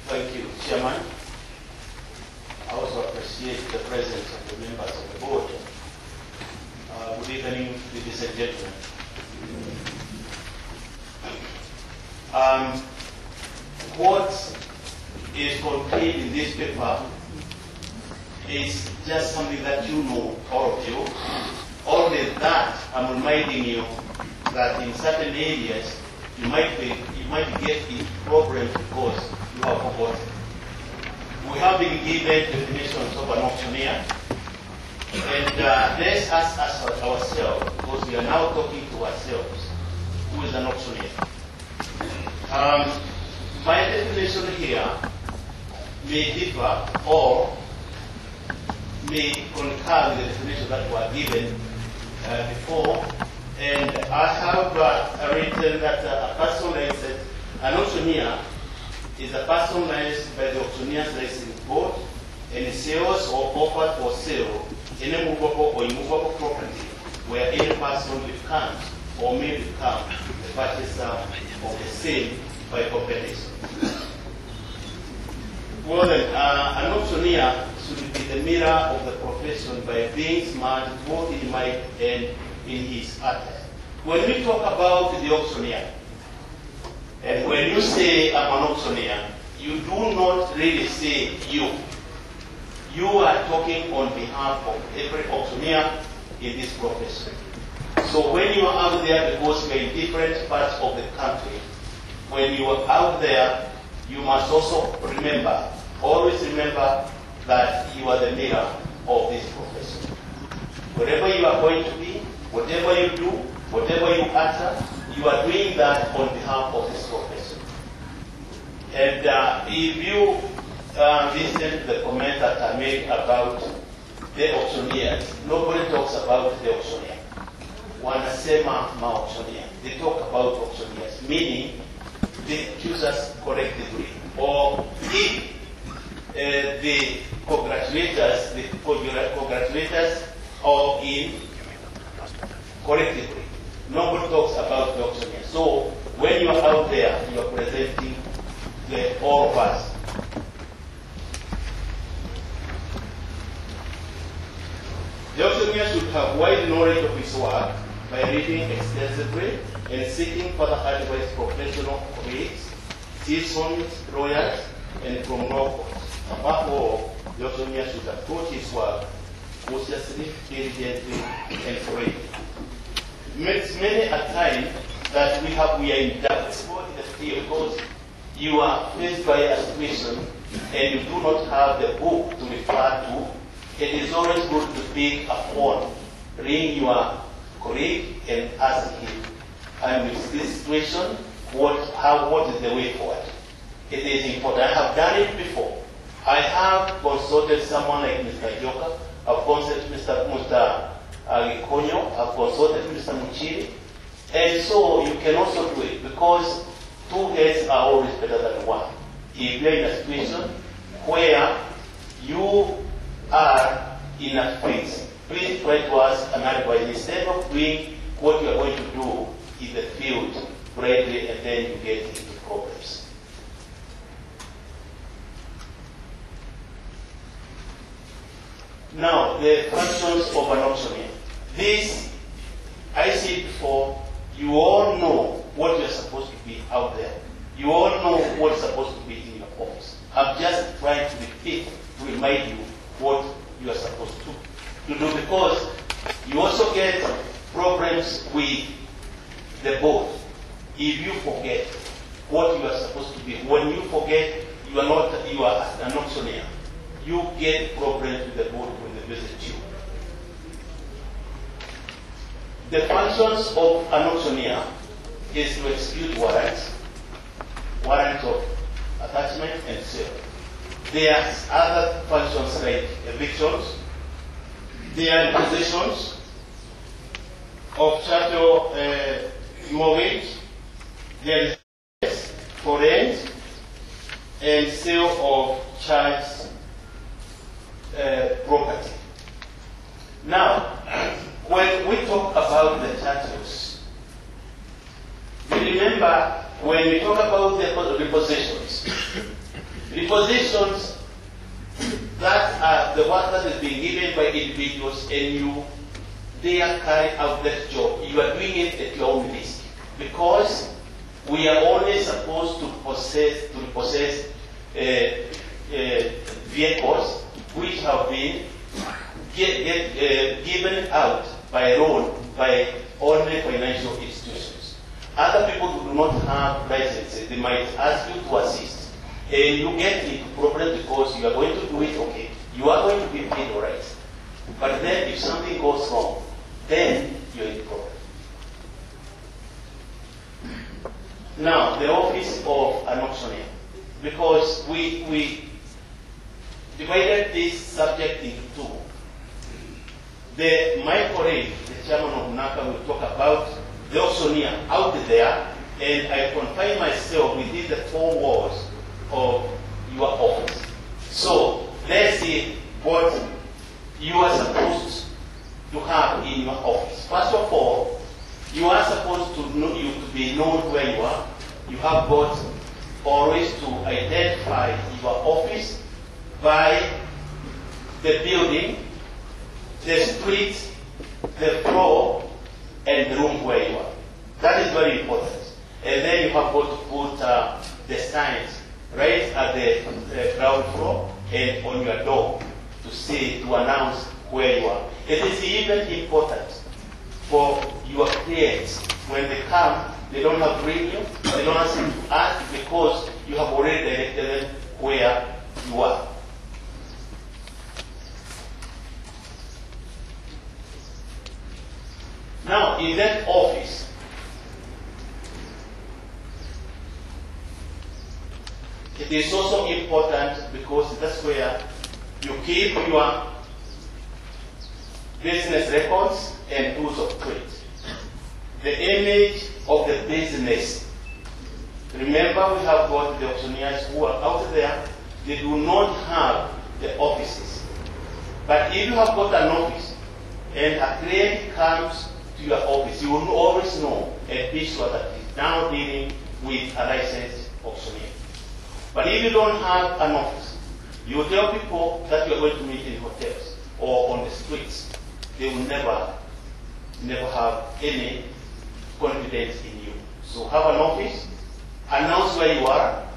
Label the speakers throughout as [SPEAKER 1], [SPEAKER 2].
[SPEAKER 1] Thank you, Chairman. I also appreciate the presence of the members of the board. Good evening, ladies and gentlemen. What is contained in this paper is just something that you know, all of you. Only that I'm reminding you that in certain areas you might get into problems because you have forgotten. We have been given definitions of an auctioneer, and let's ask ourselves, because we are now talking to ourselves, who is an auctioneer? My definition here may differ or may concur with the definition that were given before. And I have written that a person licensed, an auctioneer is a person licensed by the Auctioneers Licensing Board and sells or offers for sale any movable or immovable property where any person becomes or may become the purchaser of the same by competition. Well then, an auctioneer should be the mirror of the profession by being smart both in mind and in his attire. When we talk about the auctioneer, and when you say I'm an auctioneer, you do not really say you. You are talking on behalf of every auctioneer in this profession. So when you are out there, because we are in different parts of the country, when you are out there, you must also remember, always remember that you are the mirror of this profession. Wherever you are going to be, whatever you do, whatever you utter, you are doing that on behalf of this profession. And if you listen to the comments that I made about the auctioneers, nobody talks about the auctioneer. Wanasema ma-auctioneer. They talk about auctioneers, meaning they accuse us collectively. Or if the congratulators are in collectively. Nobody talks about the auctioneer. So when you are out there, you are presenting all of us. The auctioneer should have wide knowledge of his work by reading extensively and seeking further advice from professional colleagues, seasoned lawyers, and from law courts. Above all, the auctioneer should approach his work cautiously, diligently, and correctly. It's many a time that we are in doubt in the field because you are faced by a situation and you do not have the book to refer to. It is always good to pick a phone, ring your colleague and ask him, I'm in this situation, what is the way forward? It is important. I have done it before. I have consulted someone like Mr. Joka, I've consulted Mr. Konyo, I've consulted Mr. Muchiri, and so you can also do it because two heads are always better than one. If you're in a situation where you are in a phase, please try to ask an advice instead of doing what you are going to do in the field brightly and then you get into problems. Now, the functions of an auctioneer. This, I said before, you all know what you're supposed to be out there. You all know what's supposed to be in your office. I'm just trying to repeat, to remind you what you are supposed to do because you also get problems with the board if you forget what you are supposed to be. When you forget you are an auctioneer, you get problems with the board when they visit you. The functions of an auctioneer is to execute warrants of attachment and sale. There are other functions like evictions. There are possessions of chattel mortgage. There is for rent and sale of charged property. Now, when we talk about the chattels, you remember when we talk about the possessions, we positions that are the work that is being given by individuals and you dare carry out that job, you are doing it at your own risk. Because we are only supposed to possess vehicles which have been given out by loan by only financial institutions. Other people who do not have licenses, they might ask you to assist. And you get into problem because you are going to do it, okay. You are going to be paid all right. But then if something goes wrong, then you're in problem. Now, the office of an auctioneer. Because we divided this subject into two. My colleague, the chairman of NACA, will talk about the auctioneer out there, and I confine myself within the four walls of your office. So, let's see what you are supposed to have in your office. First of all, you are supposed to know to be known where you are. You have got always to identify your office by the building, the street, the floor, and the room where you are. That is very important. And then you have got to put the signs right at the ground floor and on your door to announce where you are. It is even important for your clients when they come. They don't have to ring you, they don't ask you to ask because you have already directed them where you are. Now, in that office, it is also important because that's where you keep your business records and tools of trade. The image of the business. Remember, we have got the auctioneers who are out there. They do not have the offices. But if you have got an office and a client comes to your office, you will always know and be sure that he's now dealing with a licensed auctioneer. But if you don't have an office, you tell people that you are going to meet in hotels or on the streets. They will never have any confidence in you. So have an office, announce where you are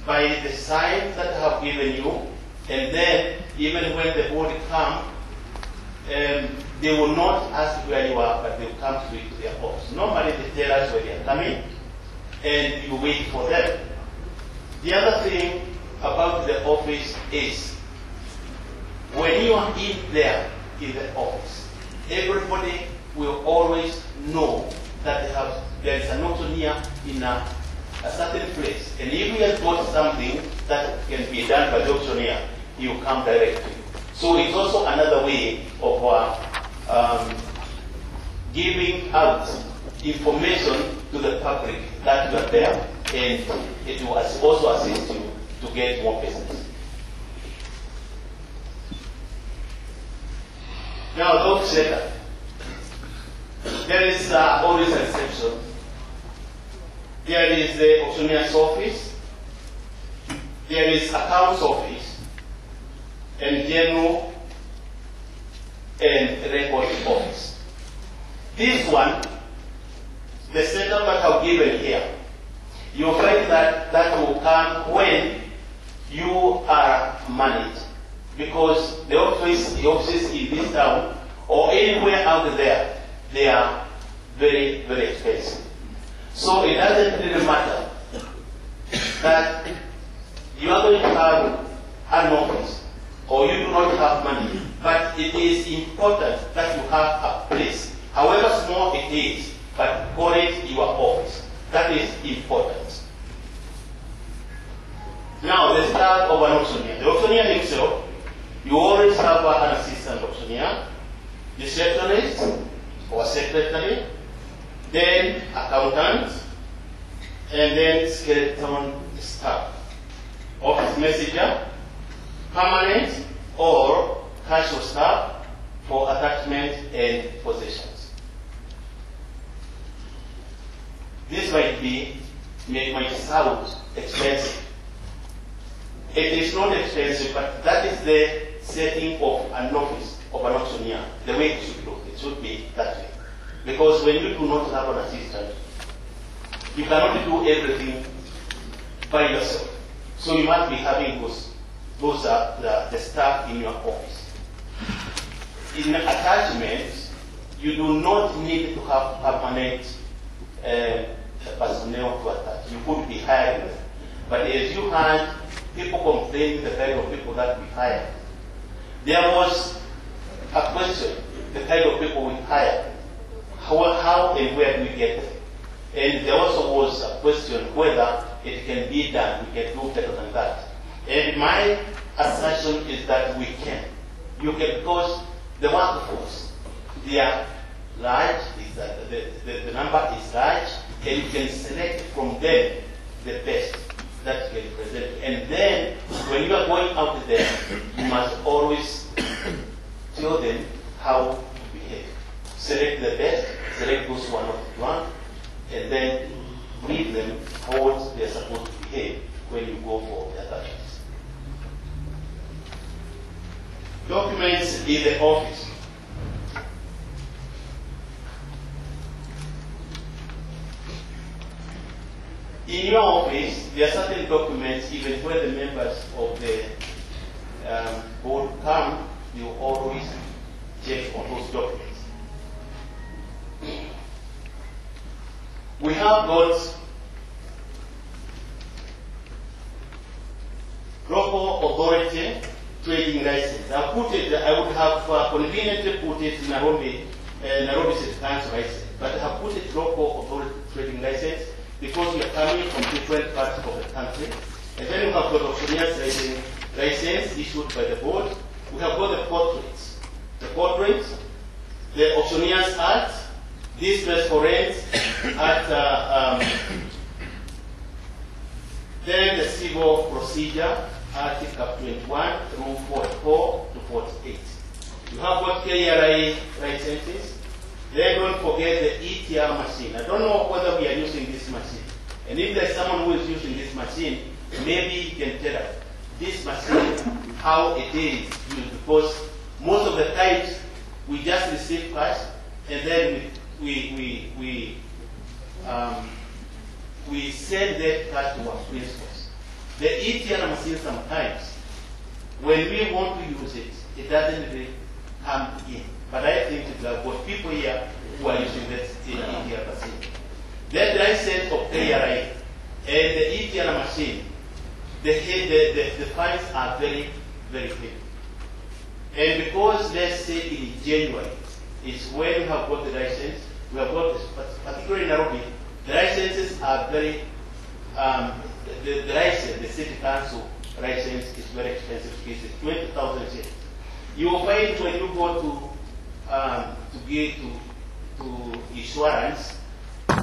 [SPEAKER 1] by the signs that I have given you, and then even when the board come, they will not ask where you are, but they will come to their office. Normally they tell us where they are coming, and you wait for them. The other thing about the office is, when you are in there in the office, everybody will always know that there is an auctioneer in a certain place. And if he has got something that can be done by the auctioneer, he will come direct to you. So it's also another way of giving out information to the public that you are there, and it will also assist you to get more business. Now, the office setup. There is always a reception. There is the auctioneer's office. There is accounts office, and general and record office. This one, the setup that I've given here, you'll find that will come when you are managed. Because the offices in this town or anywhere out there, they are very, very expensive. So it doesn't really matter that you are going to have an office or you do not have money, but it is important that you have a place, however small it is, but call it your office. That is important. Now, the start of an auctioneer. The auctioneer himself, you always have an assistant auctioneer, the receptionist or secretary, then accountant, and then skeleton staff, office messenger, permanent or casual staff for attachment and possessions. This might sound expensive. It is not expensive, but that is the setting of an office, of an auctioneer, the way it should look. It should be that way. Because when you do not have an assistant, you cannot do everything by yourself. So you must be having those are the staff in your office. In attachments, you do not need to have permanent personnel to attach. You could be hiring them. But as you had people complaining the kind of people that we hired, there was a question, the kind of people we hired, how and where do we get them? And there also was a question whether it can be done, we can do better than that. And my assertion is that we can. You can, because the workforce, they are large, the number is large, and you can select from them the best that you can present. And then, when you are going out there, you must always tell them how to behave. Select the best, select those who are not drunk, and then brief them how they are supposed to behave when you go for the attachments. Documents in the office. In your office, there are certain documents, even when the members of the board come, you always check on those documents. We have got local authority trading license. I would have conveniently put it in Nairobi City Council license, but I have put it local authority trading license because we are coming from different parts of the country. And then we have got auctioneers license issued by the board. We have got the portraits. The portraits, the Auctioneers Act, business for rent at then the Civil Procedure, Article 21 through 44 to 48. You have got KRI licenses. Then don't forget the ETR machine. I don't know whether we are using this machine. And if there's someone who is using this machine, maybe he can tell us this machine, how it is used. Because most of the times, we just receive cash, and then we send that cash to our principals. The ETR machine sometimes, when we want to use it, it doesn't really come in. But I think there are people here who are using that ETR machine. That license of KRI and the ETR machine, the fines are very, very big. And because, let's say in January, is when we have got the license, we have got, particularly in Nairobi, the licenses are very, the license, the city council license is very expensive. It's 20,000 shillings. You will find when you go to insurance,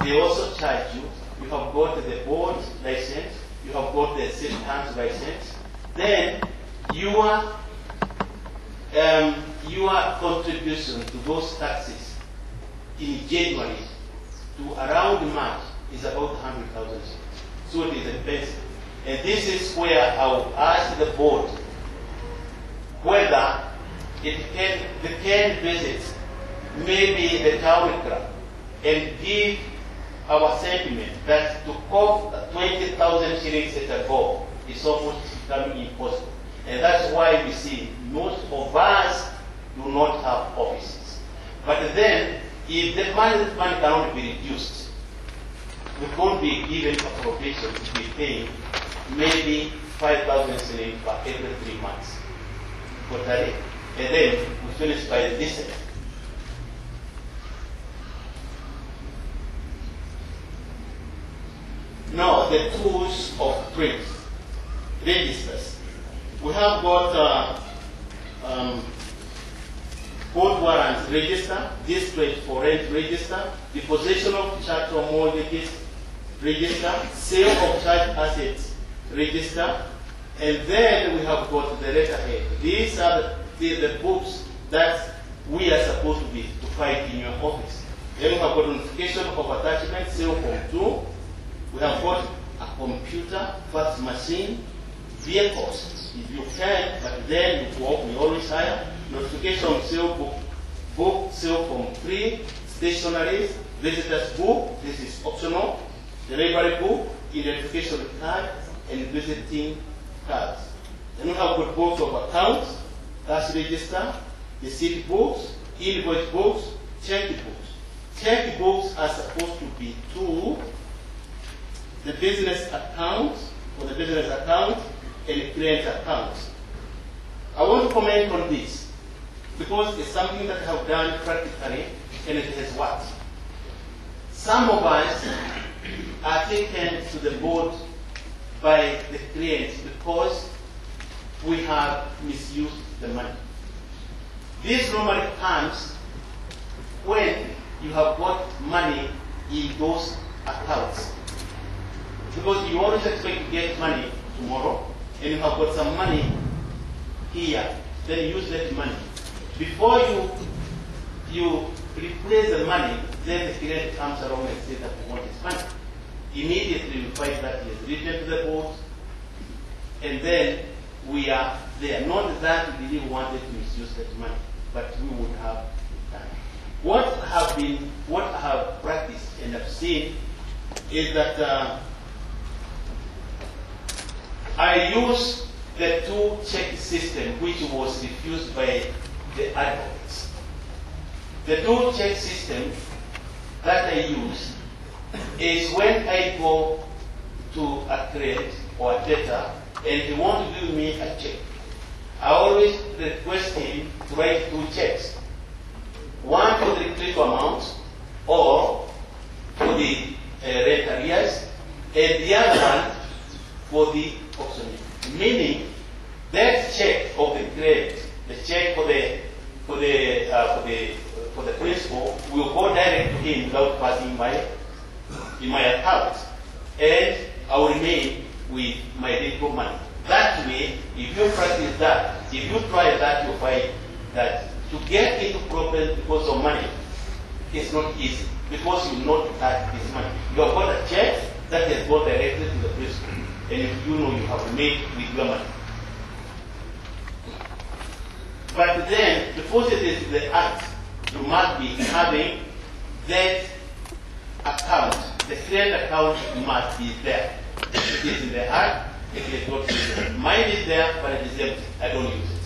[SPEAKER 1] they also charge you. You have got the board license, you have got the city council license, then your contribution to those taxes in January to around March is about 100,000. So it is expensive. And this is where I will ask the board whether they can visit maybe the town club and give our sentiment that to cost 20,000 shillings at a go is almost becoming impossible. And that's why we see most of us do not have offices. But then, if the money cannot be reduced, we could be given appropriation to be paying maybe 5,000 shillings for every 3 months. And then we finish by December. Now, the tools of trade, registers. We have got court warrants register, district for rent register, disposition of chattel mortgages register, sale of charged assets register, and then we have got the letterhead. These are the books that we are supposed to find in your office. Then we have got notification of attachment, sale form 2. We have got a computer, fax machine, vehicles, if you can, but then we always hire. Notification of sale book, sale from free, stationaries, visitors book, this is optional, the library book, identification card, and visiting cards. Then we have got books of accounts, cash register, receipt books, invoice books, check books. Check books are supposed to be to the business account, or the business account, and client accounts. I want to comment on this because it's something that I have done practically and it has worked. Some of us are taken to the board by the client because we have misused the money. This normally comes when you have got money in those accounts. Because you always expect to get money tomorrow, and you have got some money here, then you use that money. Before you replace the money, then the client comes along and says that we want his money. Immediately we find that he has written to the board, and then we are there. Not that we really wanted to misuse that money, but we would have done. What I have practiced and have seen is that I use the two-check system which was refused by the advocates. The two-check system that I use is when I go to a client or a debtor and he wants to give me a check. I always request him to write two checks. One for the critical amount or for the rent arrears, and the other one for the auctioneer. Meaning that check of the credit, the check for the principal will go direct to him without passing in my account, and I will remain with my little money. That way, if you practice that, if you try that, you'll find that to get into problems because of money is not easy, because you will not touch this money. You have got a check that has gone directly to the principal, and if you know you have made with your money. But then, because it is the act, you must be having that account. The client account must be there. It is in the act, it is not there. Mine is there, but it is empty. I don't use it.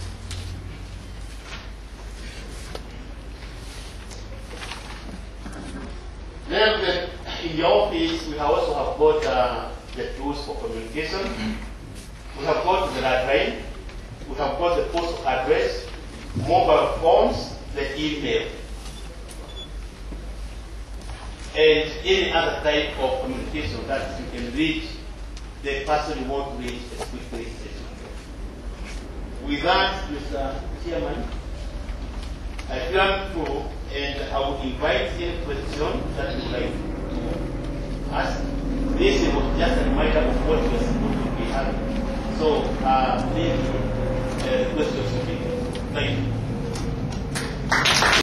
[SPEAKER 1] Then in the office, we also have got the tools for communication. We have got the landline. We have got the postal address, mobile phones, the email, and any other type of communication that you can reach the person you want to reach as quickly as possible. With that, Mr. Chairman, I turn through and I would invite any question that you would like to ask. This was just a reminder of what we are supposed to be having. So, please, questions will be. Thank you.